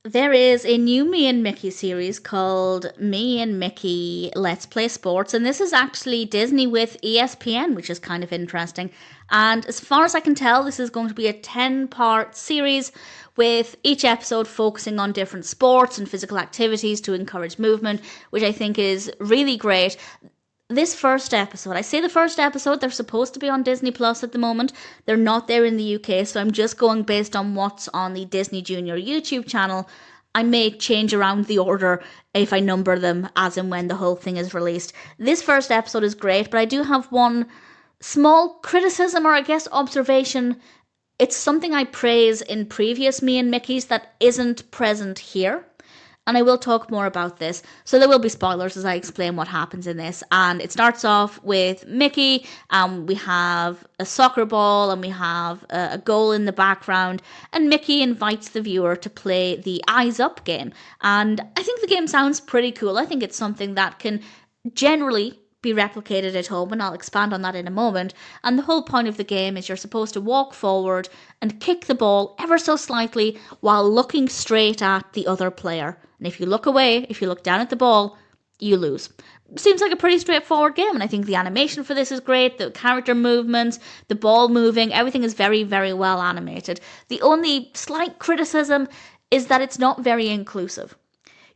There is a new Me and Mickey series called Me and Mickey Let's Play Sports, and this is actually Disney with ESPN, which is kind of interesting. And as far as I can tell, this is going to be a 10-part series with each episode focusing on different sports and physical activities to encourage movement, which I think is really great. This first episode, I say the first episode, they're supposed to be on Disney Plus at the moment. They're not there in the UK, so I'm just going based on what's on the Disney Junior YouTube channel. I may change around the order if I number them as and when the whole thing is released. This first episode is great, but I do have one small criticism, or I guess observation. It's something I praise in previous Me and Mickey's that isn't present here. And I will talk more about this. So there will be spoilers as I explain what happens in this. And it starts off with Mickey. We have a soccer ball and we have a goal in the background. And Mickey invites the viewer to play the Eyes Up game. And I think the game sounds pretty cool. I think it's something that can generally be replicated at home, and I'll expand on that in a moment. And the whole point of the game is you're supposed to walk forward and kick the ball ever so slightly while looking straight at the other player. And if you look away, if you look down at the ball, you lose. Seems like a pretty straightforward game, and I think the animation for this is great. The character movements, the ball moving, everything is very, very well animated. The only slight criticism is that it's not very inclusive.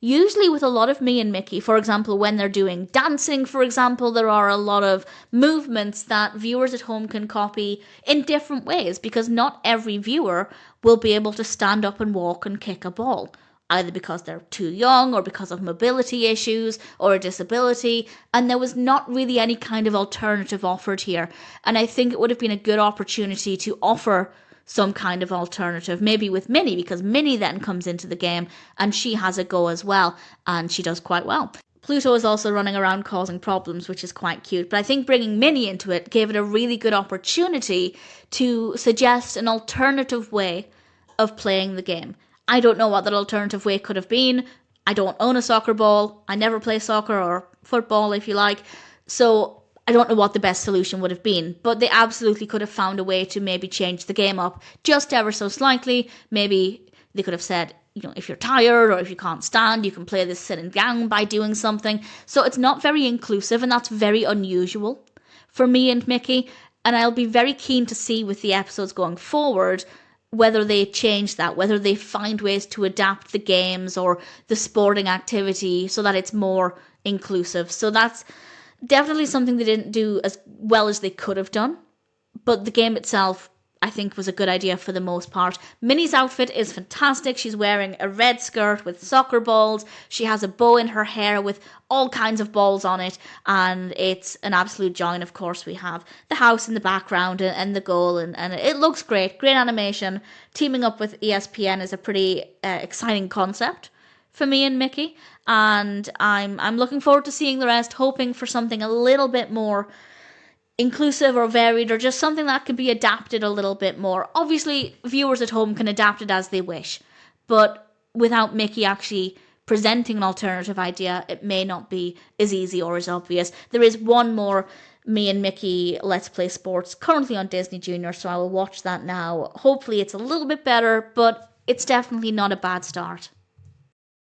Usually with a lot of Me and Mickey, for example, when they're doing dancing, for example, there are a lot of movements that viewers at home can copy in different ways, because not every viewer will be able to stand up and walk and kick a ball, either because they're too young or because of mobility issues or a disability, and there was not really any kind of alternative offered here. And I think it would have been a good opportunity to offer some kind of alternative, maybe with Minnie, because Minnie then comes into the game and she has a go as well, and she does quite well. Pluto is also running around causing problems, which is quite cute, but I think bringing Minnie into it gave it a really good opportunity to suggest an alternative way of playing the game. I don't know what that alternative way could have been. I don't own a soccer ball. I never play soccer or football, if you like. So I don't know what the best solution would have been, but they absolutely could have found a way to maybe change the game up just ever so slightly. Maybe they could have said, if you're tired or if you can't stand, you can play this sitting down by doing something. So it's not very inclusive, and that's very unusual for Me and Mickey. And I'll be very keen to see with the episodes going forward whether they change that, whether they find ways to adapt the games or the sporting activity so that it's more inclusive. So that's definitely something they didn't do as well as they could have done. But the game itself, I think, was a good idea for the most part. Minnie's outfit is fantastic. She's wearing a red skirt with soccer balls. She has a bow in her hair with all kinds of balls on it. And it's an absolute joy. And of course, we have the house in the background and the goal. And it looks great. Great animation. Teaming up with ESPN is a pretty exciting concept for Me and Mickey, and I'm looking forward to seeing the rest, hoping for something a little bit more inclusive or varied, or just something that can be adapted a little bit more. Obviously, viewers at home can adapt it as they wish, but without Mickey actually presenting an alternative idea, it may not be as easy or as obvious. There is one more Me and Mickey Let's Play Sports currently on Disney Junior, so I will watch that now. Hopefully it's a little bit better, but it's definitely not a bad start.